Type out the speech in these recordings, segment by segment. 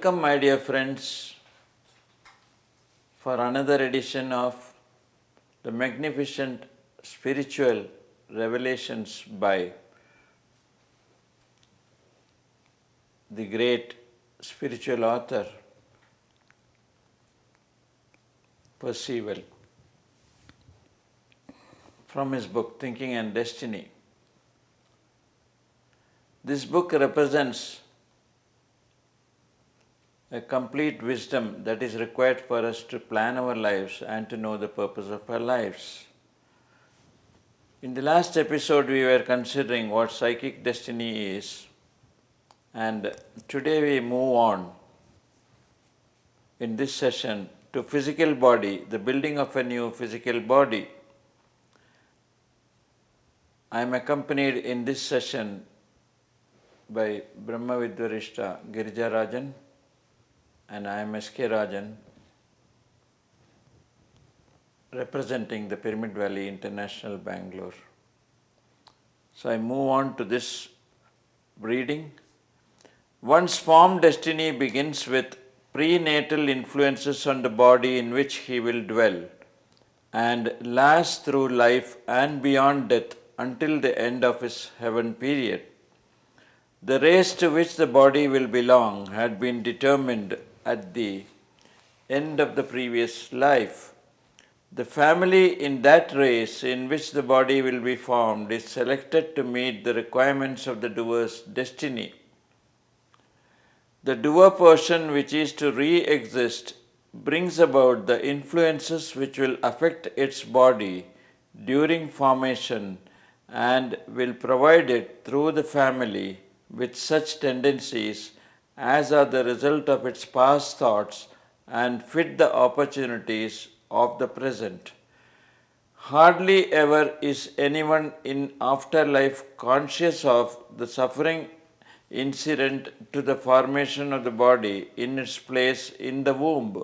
Welcome, my dear friends, for another edition of the magnificent spiritual revelations by the great spiritual author Percival, from his book Thinking and Destiny. This book represents a complete wisdom that is required for us to plan our lives and to know the purpose of our lives. In the last episode, we were considering what psychic destiny is, and today we move on in this session to physical body, the building of a new physical body. I am accompanied in this session by Brahma Vidvarishta Girija Rajan, and I am S.K. Rajan, representing the Pyramid Valley International, Bangalore. So I move on to this reading. One's formed destiny begins with prenatal influences on the body in which he will dwell and last through life and beyond death until the end of his heaven period. The race to which the body will belong had been determined at the end of the previous life. The family in that race in which the body will be formed is selected to meet the requirements of the doer's destiny. The doer person which is to re-exist brings about the influences which will affect its body during formation and will provide it through the family with such tendencies as are the result of its past thoughts and fit the opportunities of the present. Hardly ever is anyone in afterlife conscious of the suffering incident to the formation of the body in its place in the womb.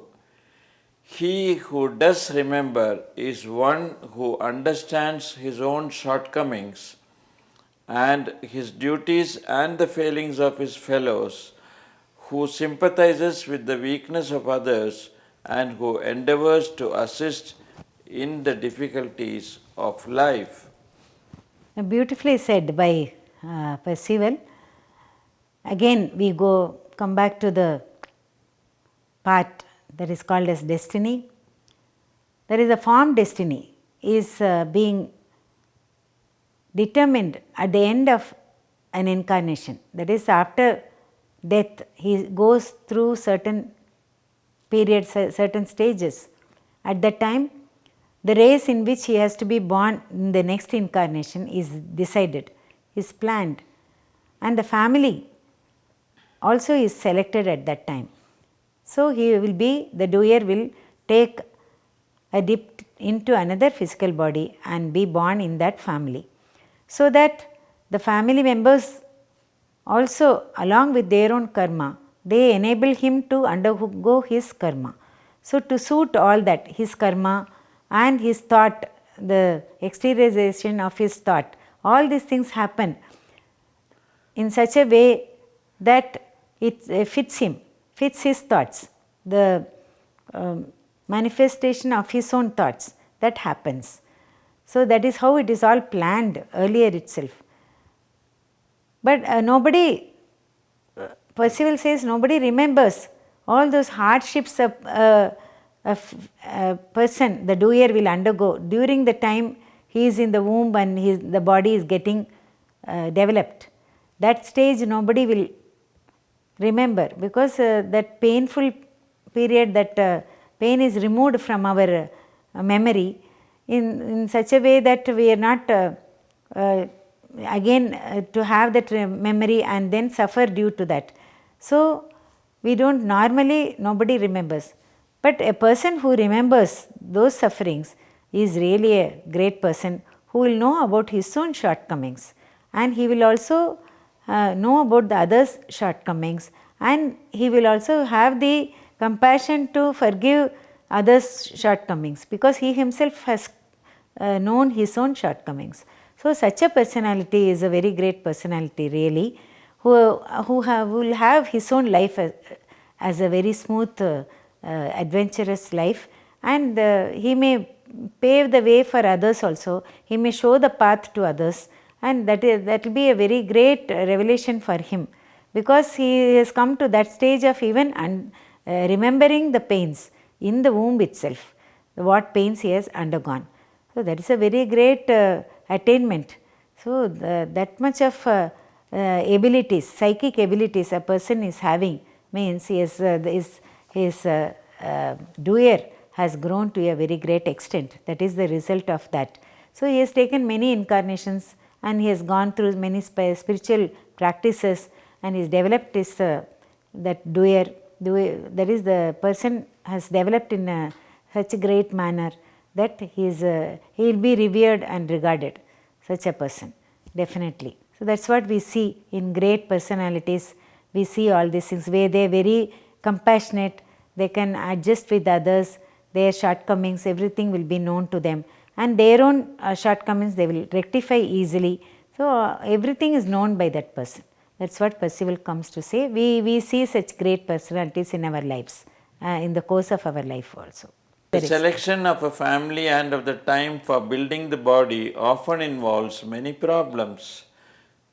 He who does remember is one who understands his own shortcomings and his duties and the failings of his fellows, who sympathizes with the weakness of others and who endeavors to assist in the difficulties of life. Beautifully said by Percival. Again, we come back to the part that is called as destiny. There is a formed destiny is being determined at the end of an incarnation. That is, after death, he goes through certain periods, certain stages. At that time, the race in which he has to be born in the next incarnation is decided, is planned, and the family also is selected at that time. So the doer will take a dip into another physical body and be born in that family, so that the family members also, along with their own karma, they enable him to undergo his karma. So to suit all that, his karma and his thought, the exteriorization of his thought, all these things happen in such a way that it fits him, fits his thoughts, the manifestation of his own thoughts that happens. So that is how it is all planned earlier itself. But Percival says nobody remembers all those hardships a person, the doer, will undergo during the time he is in the womb and the body is getting developed. That stage nobody will remember, because that painful period, that pain is removed from our memory in such a way that we are not again to have that memory and then suffer due to that. So we don't nobody remembers. But a person who remembers those sufferings is really a great person who will know about his own shortcomings, and he will also know about the others' shortcomings, and he will also have the compassion to forgive others' shortcomings, because he himself has known his own shortcomings. So such a personality is a very great personality really, who will have his own life as a very smooth, adventurous life, and he may pave the way for others also. He may show the path to others, and that will be a very great revelation for him, because he has come to that stage of even remembering the pains in the womb itself, what pains he has undergone. So, that is a very great attainment. So, that much of abilities, psychic abilities a person is having, means his doer has grown to a very great extent. That is the result of that. So, he has taken many incarnations, and he has gone through many spiritual practices, and he has developed his that doer, that is the person has developed in such a great manner that he will be revered and regarded, such a person, definitely. So, that is what we see in great personalities. We see all these things where they are very compassionate, they can adjust with others, their shortcomings, everything will be known to them, and their own shortcomings they will rectify easily. So, everything is known by that person. That is what Percival comes to say. We see such great personalities in our lives, in the course of our life also. The selection of a family and of the time for building the body often involves many problems.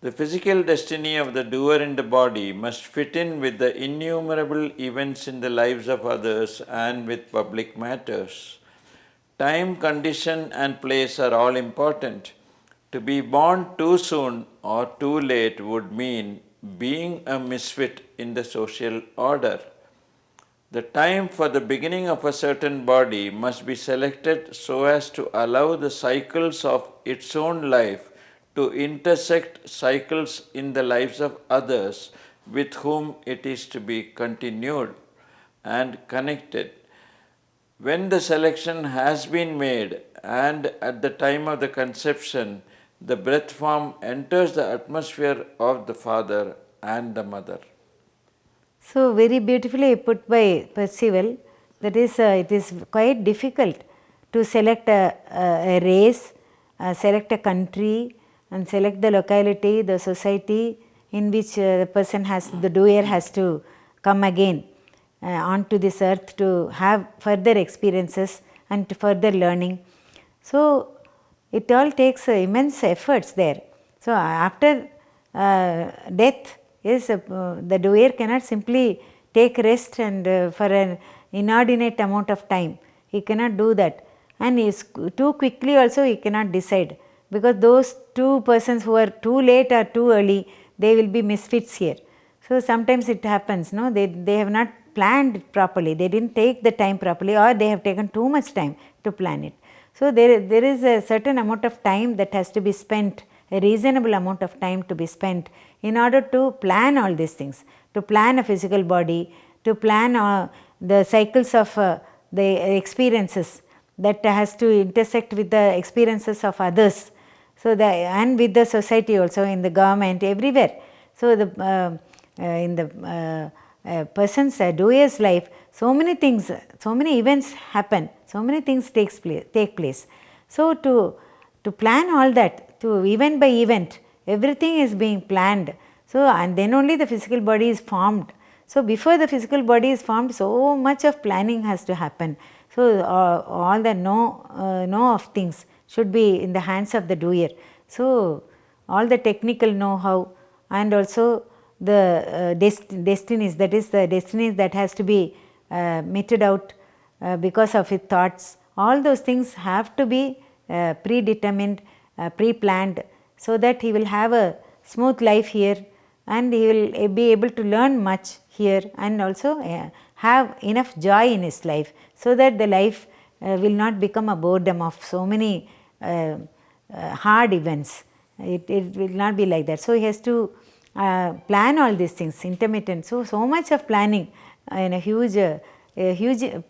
The physical destiny of the doer in the body must fit in with the innumerable events in the lives of others and with public matters. Time, condition, and place are all important. To be born too soon or too late would mean being a misfit in the social order. The time for the beginning of a certain body must be selected so as to allow the cycles of its own life to intersect cycles in the lives of others with whom it is to be continued and connected. When the selection has been made and at the time of the conception, the breath form enters the atmosphere of the father and the mother. So, very beautifully put by Percival, that is, it is quite difficult to select a race, select a country, and select the locality, the society in which the person has, the doer has to come again onto this earth to have further experiences and to further learning. So, it all takes immense efforts there. So, after death, yes, the doer cannot simply take rest and for an inordinate amount of time. He cannot do that, and too quickly also he cannot decide, because those two persons who are too late or too early, they will be misfits here. So, sometimes it happens, no, they have not planned it properly, they did not take the time properly, or they have taken too much time to plan it. So, there is a certain amount of time that has to be spent, a reasonable amount of time to be spent in order to plan all these things, to plan a physical body, to plan the cycles of the experiences that has to intersect with the experiences of others. So, and with the society also, in the government, everywhere. So, in the person's doer's life, so many things, so many events happen, so many things take place. So, to plan all that, to event by event, everything is being planned. So, and then only the physical body is formed. So, before the physical body is formed, so much of planning has to happen. So, all the know of things should be in the hands of the doer. So, all the technical know-how and also the destinies, that is the destinies that has to be meted out because of his thoughts, all those things have to be predetermined, pre-planned, so that he will have a smooth life here, and he will be able to learn much here, and also have enough joy in his life, so that the life will not become a boredom of so many hard events. It will not be like that. So, he has to plan all these things, intermittent. So much of planning, in a huge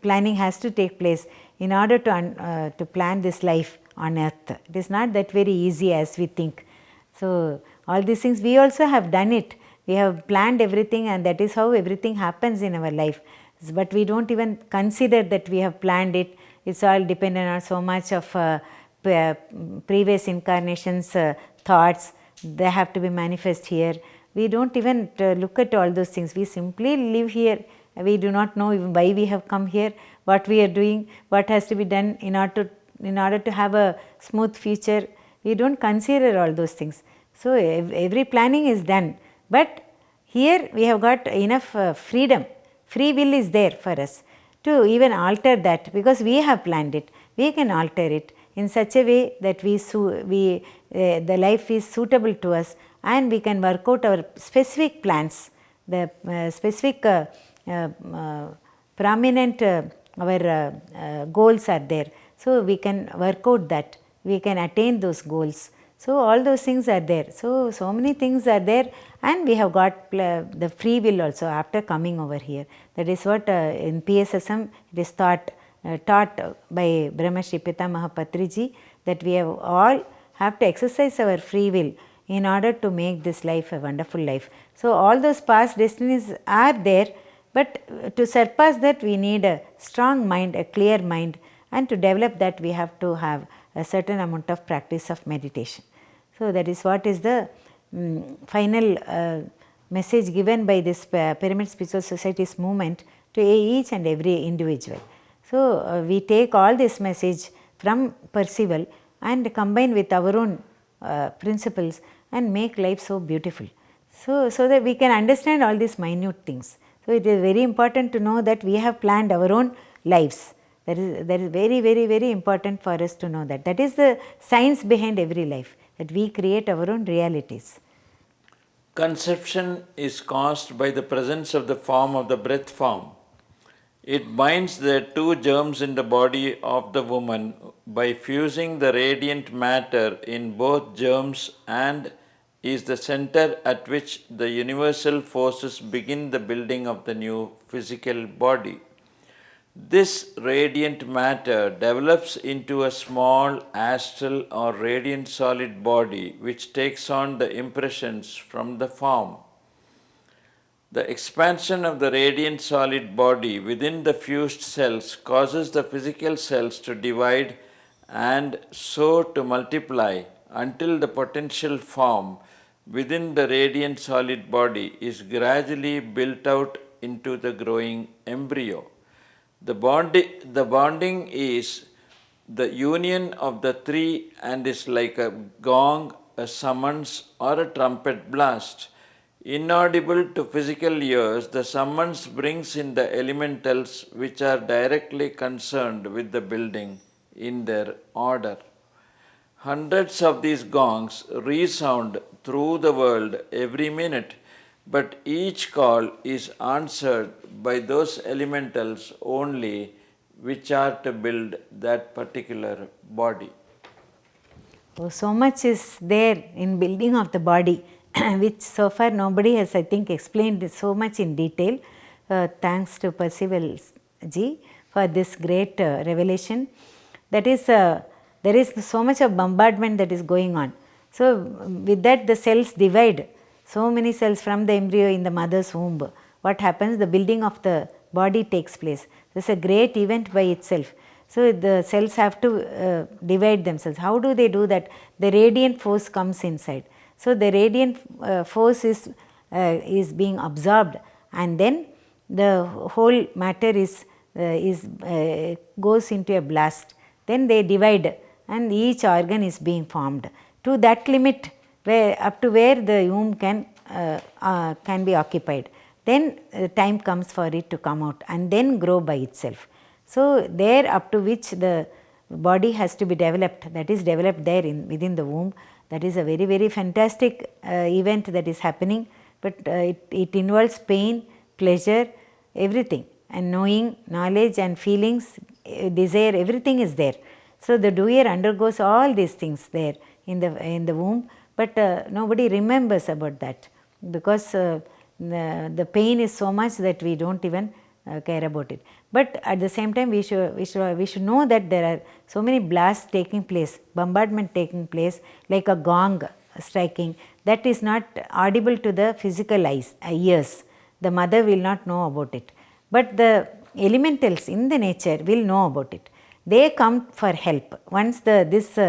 planning has to take place in order to plan this life on earth. It is not that very easy as we think. So, all these things we also have done it. We have planned everything, and that is how everything happens in our life. But we do not even consider that we have planned it. It is all dependent on so much of previous incarnations, thoughts, they have to be manifest here. We do not even look at all those things. We simply live here We do not know even why we have come here, what we are doing, what has to be done in order to have a smooth future. We don't consider all those things. So every planning is done, but here we have got enough freedom. Free will is there for us to even alter that, because we have planned it. We can alter it in such a way that the life is suitable to us, and we can work out our specific plans, the specific prominent our goals are there. So we can work out that, we can attain those goals. So all those things are there. So many things are there, and we have got the free will also after coming over here. That is what in PSSM it is taught by Brahmarshi Pitamaha Patriji, that we have to exercise our free will in order to make this life a wonderful life. So all those past destinies are there, but to surpass that we need a strong mind, a clear mind, and to develop that we have to have a certain amount of practice of meditation. So that is what is the final message given by this Pyramid Spiritual Society's movement to each and every individual. So we take all this message from Percival and combine with our own principles and make life so beautiful. So that we can understand all these minute things. So it is very important to know that we have planned our own lives. That is very, very, very important for us to know that. That is the science behind every life, that we create our own realities. Conception is caused by the presence of the form of the breath form. It binds the two germs in the body of the woman by fusing the radiant matter in both germs, and is the center at which the universal forces begin the building of the new physical body. This radiant matter develops into a small astral or radiant solid body which takes on the impressions from the form. The expansion of the radiant solid body within the fused cells causes the physical cells to divide and so to multiply until the potential form within the radiant solid body is gradually built out into the growing embryo. The bonding is the union of the three and is like a gong, a summons, or a trumpet blast. Inaudible to physical ears, the summons brings in the elementals which are directly concerned with the building in their order. Hundreds of these gongs resound through the world every minute, but each call is answered by those elementals only which are to build that particular body. Oh, so much is there in building of the body, which so far nobody has, I think, explained so much in detail. Thanks to Percival ji for this great revelation. That is, there is so much of bombardment that is going on. So with that the cells divide. So many cells from the embryo in the mother's womb. What happens? The building of the body takes place. This is a great event by itself. So the cells have to divide themselves. How do they do that? The radiant force comes inside. So the radiant force is being absorbed, and then the whole matter goes into a blast. Then they divide, and each organ is being formed to that limit, where up to where the womb can be occupied. Then time comes for it to come out and then grow by itself. So there up to which the body has to be developed, that is developed there within the womb. That is a very, very fantastic event that is happening, but it involves pain, pleasure, everything, and knowing, knowledge and feelings, desire, everything is there. So the doer undergoes all these things there in the womb, but nobody remembers about that, because the pain is so much that we don't even care about it. But at the same time, we should know that there are so many blasts taking place, bombardment taking place, like a gong striking, that is not audible to the physical ears. The mother will not know about it, but the elementals in the nature will know about it. They come for help. Once this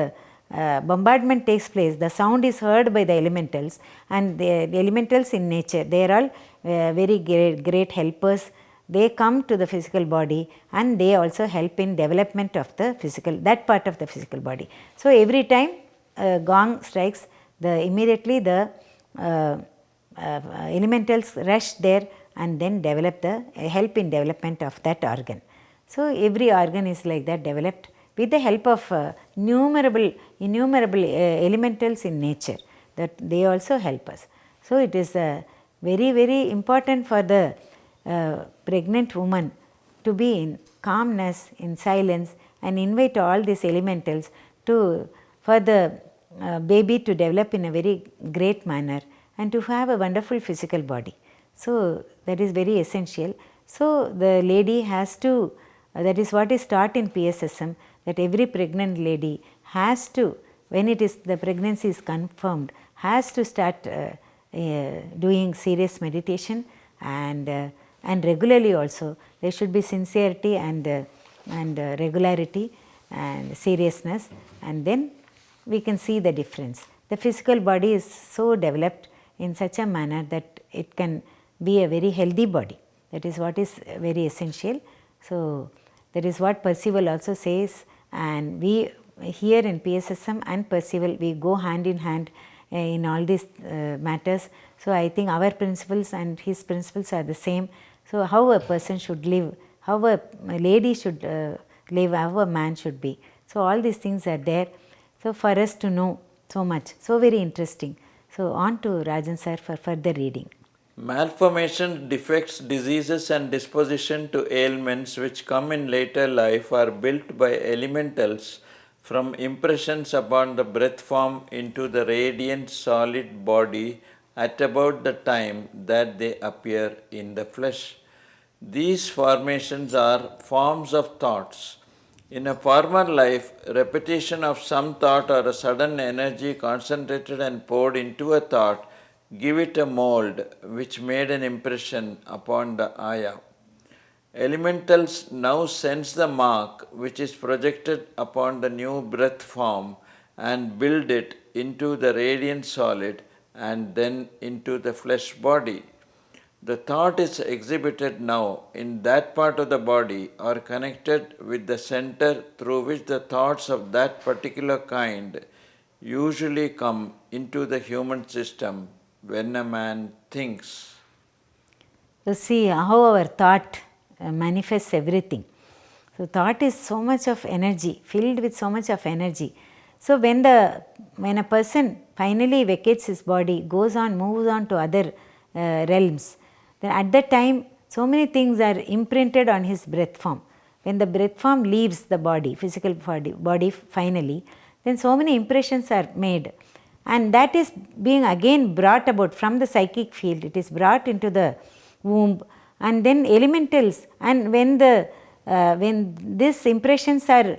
bombardment takes place, the sound is heard by the elementals, and the elementals in nature, they are all very great helpers they come to the physical body and they also help in development of the physical, that part of the physical body. So, every time gong strikes, immediately the elementals rush there and then develop the help in development of that organ. So, every organ is like that developed with the help of innumerable elementals in nature, that they also help us. So, it is very important for the pregnant woman to be in calmness, in silence, and invite all these elementals to for the baby to develop in a very great manner and to have a wonderful physical body. So, that is very essential. So, the lady has to, that is what is taught in PSSM, that every pregnant lady has to, when it is the pregnancy is confirmed, has to start doing serious meditation, and regularly also. There should be sincerity and regularity and seriousness, and then we can see the difference. The physical body is so developed in such a manner that it can be a very healthy body. That is what is very essential. So, that is what Percival also says, and we here in PSSM and Percival, we go hand in hand in all these matters. So, I think our principles and his principles are the same. So, how a person should live, how a lady should live, how a man should be. So, all these things are there. So, for us to know so much, so very interesting. So, on to Rajan sir for further reading. Malformations, defects, diseases and disposition to ailments which come in later life are built by elementals from impressions upon the breath form into the radiant solid body at about the time that they appear in the flesh. These formations are forms of thoughts. In a former life, repetition of some thought or a sudden energy concentrated and poured into a thought give it a mold which made an impression upon the aya. Elementals now sense the mark which is projected upon the new breath form and build it into the radiant solid and then into the flesh body. The thought is exhibited now in that part of the body or connected with the center through which the thoughts of that particular kind usually come into the human system when a man thinks. So, see how our thought manifests everything. So, thought is so much of energy, filled with so much of energy. So, when a person finally vacates his body, goes on, moves on to other realms, then at that time so many things are imprinted on his breath form. When the breath form leaves the body, physical body finally, then so many impressions are made, and that is being again brought about from the psychic field. It is brought into the womb, and then elementals, and when these impressions are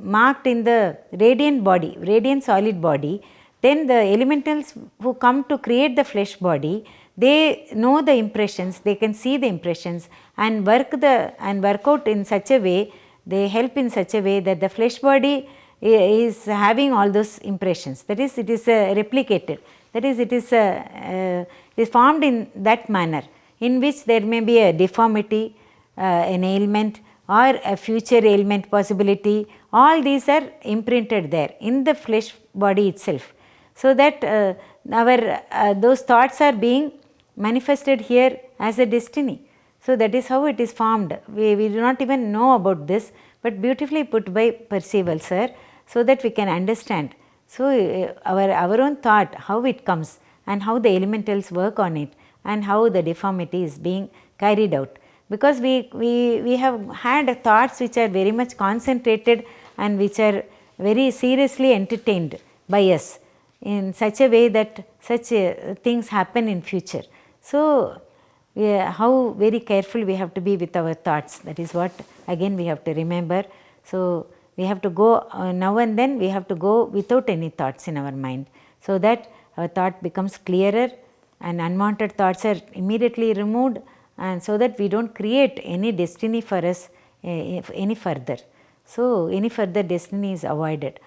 marked in the radiant body, radiant solid body, then the elementals who come to create the flesh body, they know the impressions, they can see the impressions and work out in such a way, they help in such a way that the flesh body is having all those impressions. That is, it is replicated. That is, it is formed in that manner, in which there may be a deformity, an ailment, or a future ailment possibility. All these are imprinted there in the flesh body itself. So that those thoughts are being manifested here as a destiny. So that is how it is formed. We do not even know about this, but beautifully put by Percival sir, so that we can understand. So our own thought, how it comes and how the elementals work on it and how the deformity is being carried out. Because we have had thoughts which are very much concentrated and which are very seriously entertained by us in such a way that such things happen in future. So, how very careful we have to be with our thoughts, that is what again we have to remember. So, we have to go now and then we have to go without any thoughts in our mind, so that our thought becomes clearer and unwanted thoughts are immediately removed, and so that we do not create any destiny for us any further. So, any further destiny is avoided.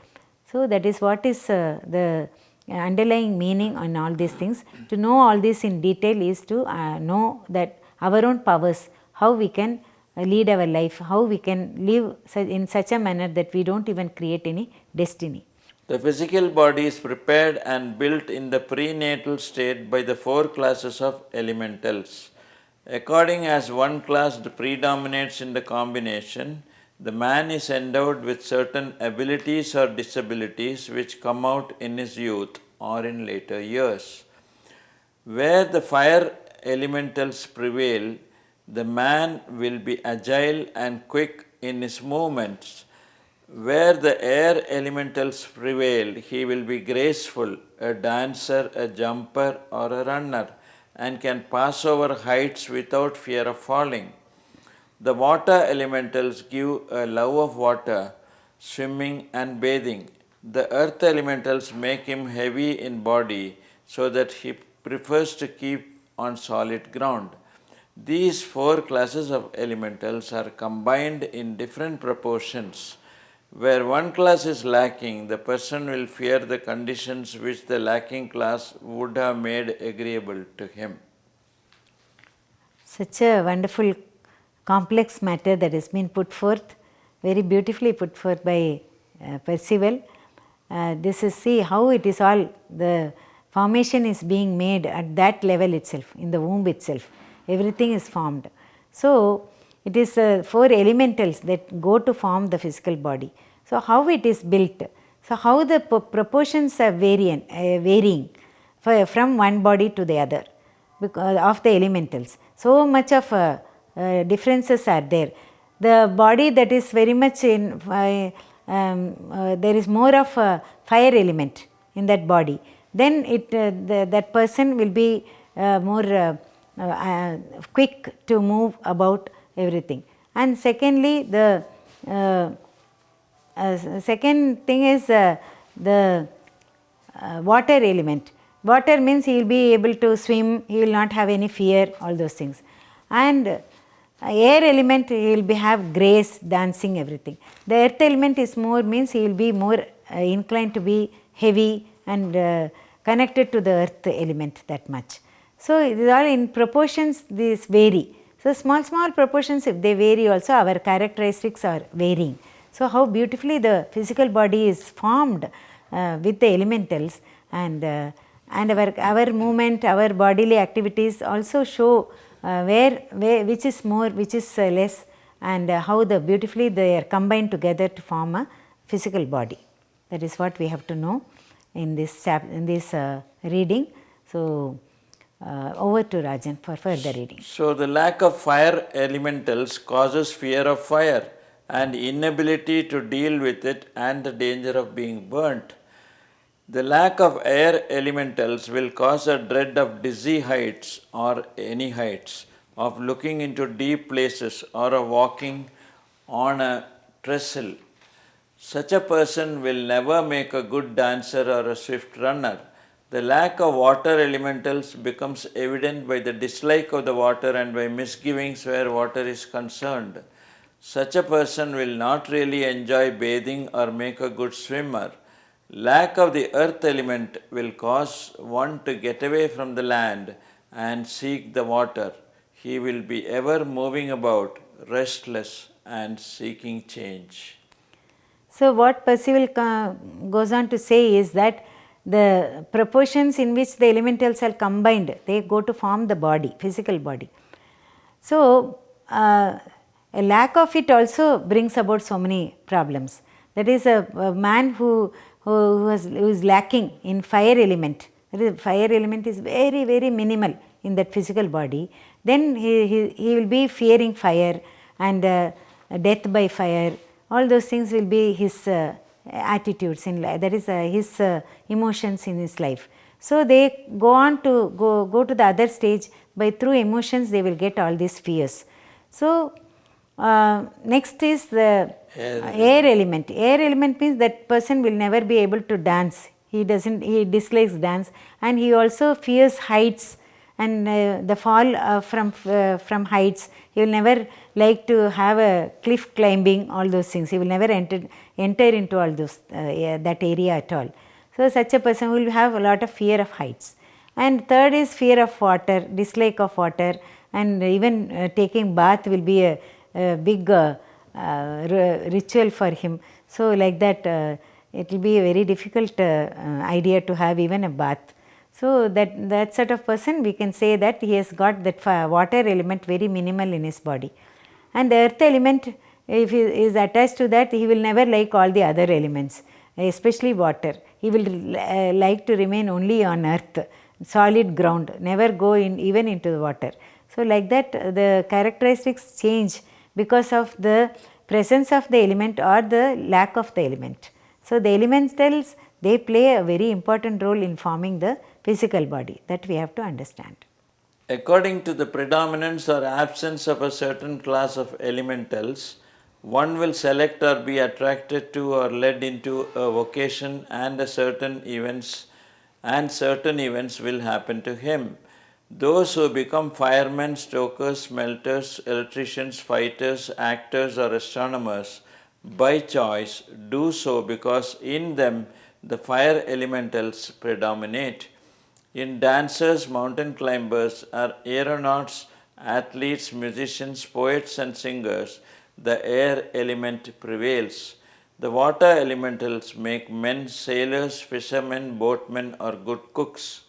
So, that is what is the underlying meaning on all these things. To know all this in detail is to know that our own powers, how we can lead our life, how we can live in such a manner that we don't even create any destiny. The physical body is prepared and built in the prenatal state by the 4 classes of elementals. According as one class predominates in the combination, the man is endowed with certain abilities or disabilities which come out in his youth or in later years. Where the fire elementals prevail, the man will be agile and quick in his movements. Where the air elementals prevail, he will be graceful, a dancer, a jumper, or a runner, and can pass over heights without fear of falling. The water elementals give a love of water, swimming, and bathing. The earth elementals make him heavy in body so that he prefers to keep on solid ground. These 4 classes of elementals are combined in different proportions. Where one class is lacking, the person will fear the conditions which the lacking class would have made agreeable to him. Such a wonderful, complex matter that has been put forth, very beautifully put forth by Percival. This is, see how it is all, the formation is being made at that level itself, in the womb itself. Everything is formed. So, it is 4 elementals that go to form the physical body. So, how it is built? So, how the proportions are varying from one body to the other because of the elementals. So much of differences are there. The body that is very much in, there is more of a fire element in that body. Then that person will be more quick to move about everything. And secondly, the second thing is the water element. Water means he will be able to swim, he will not have any fear, all those things. And air element, he will have grace, dancing, everything. The earth element is more, means he will be more inclined to be heavy and connected to the earth element that much. So, it is all in proportions, these vary. So, small proportions, if they vary also, our characteristics are varying. So, how beautifully the physical body is formed with the elementals, and our movement, our bodily activities also show where which is more, which is less, and how the beautifully they are combined together to form a physical body. That is what we have to know in this reading. So, over to Rajan for further reading. So, the lack of fire elementals causes fear of fire and inability to deal with it and the danger of being burnt. The lack of air elementals will cause a dread of dizzy heights or any heights, of looking into deep places or of walking on a trestle. Such a person will never make a good dancer or a swift runner. The lack of water elementals becomes evident by the dislike of the water and by misgivings where water is concerned. Such a person will not really enjoy bathing or make a good swimmer. Lack of the earth element will cause one to get away from the land and seek the water. He will be ever moving about, restless and seeking change. So, what Percival goes on to say is that the proportions in which the elementals are combined, they go to form the body, physical body. So, a lack of it also brings about so many problems. That is, a man who is lacking in fire element, that is, fire element is very, very minimal in that physical body, then he will be fearing fire and death by fire. All those things will be his attitudes in life, that is his emotions in his life. So, they go on to go to the other stage, by through emotions they will get all these fears. So, next is the air element. Air element means that person will never be able to dance. He dislikes dance, and he also fears heights and the fall from heights. He will never like to have a cliff climbing, all those things. He will never enter into all those that area at all. So, such a person will have a lot of fear of heights. And third is fear of water, dislike of water, and even taking bath will be a big ritual for him. So like that it will be a very difficult idea to have even a bath. So that sort of person, we can say that he has got that water element very minimal in his body. And the earth element, if he is attached to that, he will never like all the other elements, especially water. He will like to remain only on earth, solid ground, never go in even into the water. So like that the characteristics change because of the presence of the element or the lack of the element. So the elementals, they play a very important role in forming the physical body, that we have to understand. According to the predominance or absence of a certain class of elementals, one will select or be attracted to or led into a vocation, and certain events will happen to him. Those who become firemen, stokers, smelters, electricians, fighters, actors, or astronomers by choice do so because in them the fire elementals predominate. In dancers, mountain climbers, or aeronauts, athletes, musicians, poets, and singers, the air element prevails. The water elementals make men sailors, fishermen, boatmen, or good cooks.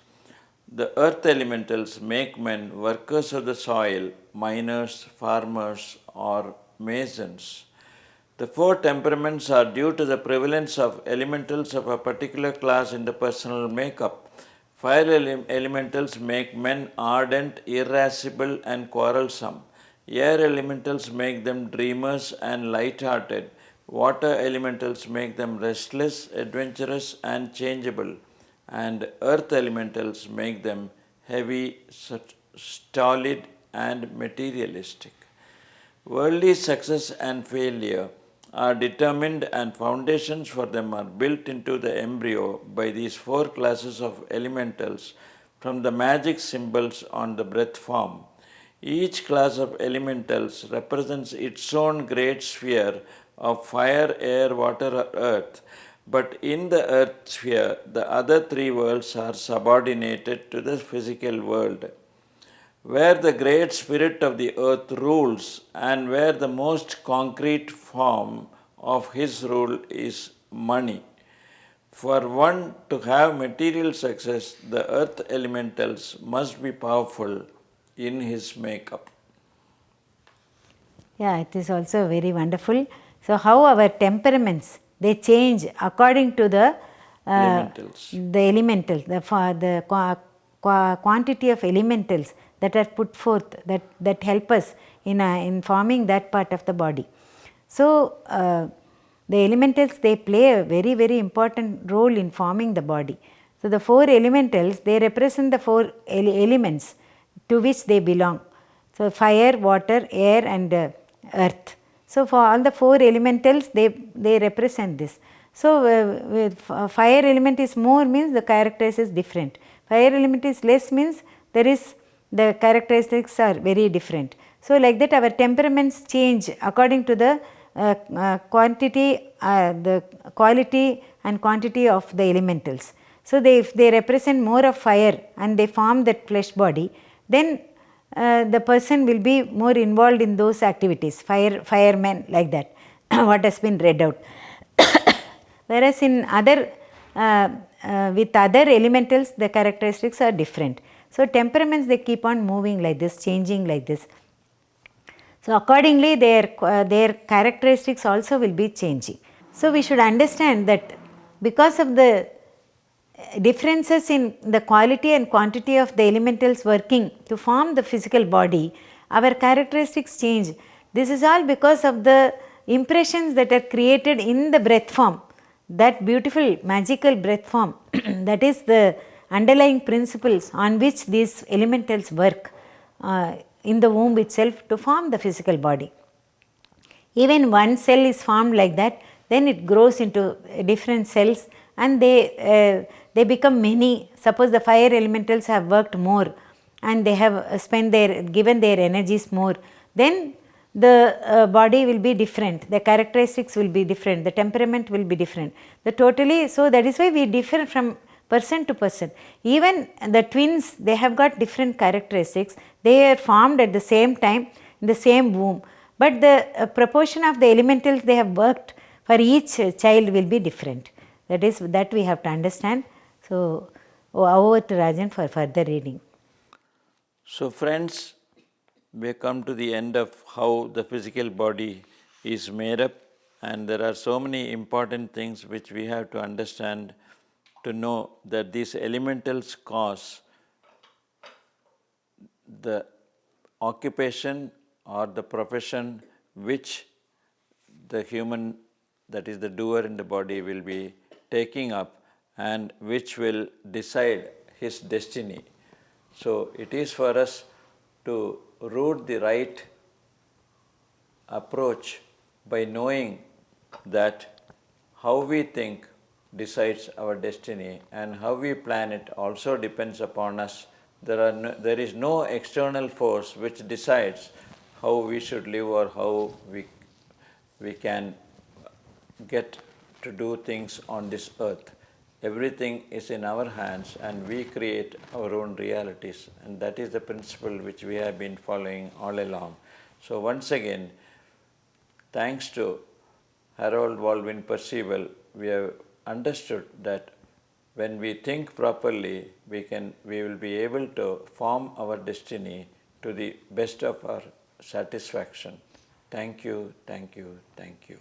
The earth elementals make men workers of the soil, miners, farmers, or masons. The four temperaments are due to the prevalence of elementals of a particular class in the personal makeup. Fire elementals make men ardent, irascible, and quarrelsome. Air elementals make them dreamers and light-hearted. Water elementals make them restless, adventurous, and changeable. And earth elementals make them heavy, stolid, and materialistic. Worldly success and failure are determined, and foundations for them are built into the embryo by these four classes of elementals from the magic symbols on the breath form. Each class of elementals represents its own great sphere of fire, air, water, or earth, but in the earth sphere, the other three worlds are subordinated to the physical world. Where the great spirit of the earth rules, and where the most concrete form of his rule is money. For one to have material success, the earth elementals must be powerful in his makeup. Yeah, it is also very wonderful. So how our temperaments, they change according to the Elementals. Quantity of elementals that are put forth, that help us in forming that part of the body. So the elementals, they play a very, very important role in forming the body. So the four elementals, they represent the four elements to which they belong. So fire, water, air, and earth. So for all the four elementals, they represent this. So fire element is more means the characteristics is different. Fire element is less means the characteristics are very different. So like that our temperaments change according to the quality and quantity of the elementals. So if they represent more of fire and they form that flesh body, then the person will be more involved in those activities, firemen, like that, what has been read out. Whereas in other, with other elementals, the characteristics are different. So temperaments, they keep on moving like this, changing like this. So accordingly, their characteristics also will be changing. So we should understand that because of the differences in the quality and quantity of the elementals working to form the physical body, our characteristics change. This is all because of the impressions that are created in the breath form, that beautiful magical breath form, that is the underlying principles on which these elementals work in the womb itself to form the physical body. Even one cell is formed like that, then it grows into different cells and they become many. Suppose the fire elementals have worked more and they have given their energies more, then the body will be different, the characteristics will be different, the temperament will be different. So that is why we differ from person to person. Even the twins, they have got different characteristics. They are formed at the same time in the same womb, but the proportion of the elementals they have worked for each child will be different. That we have to understand. So, over to Rajan for further reading. So, friends, we have come to the end of how the physical body is made up, and there are so many important things which we have to understand to know that these elementals cause the occupation or the profession which the human, that is the doer in the body, will be taking up and which will decide his destiny. So, it is for us to root the right approach by knowing that how we think decides our destiny, and how we plan it also depends upon us. There is no external force which decides how we should live or how we can get to do things on this earth. Everything is in our hands and we create our own realities, and that is the principle which we have been following all along. So once again, thanks to Harold Percival, we have understood that when we think properly, we will be able to form our destiny to the best of our satisfaction. Thank you, thank you, thank you.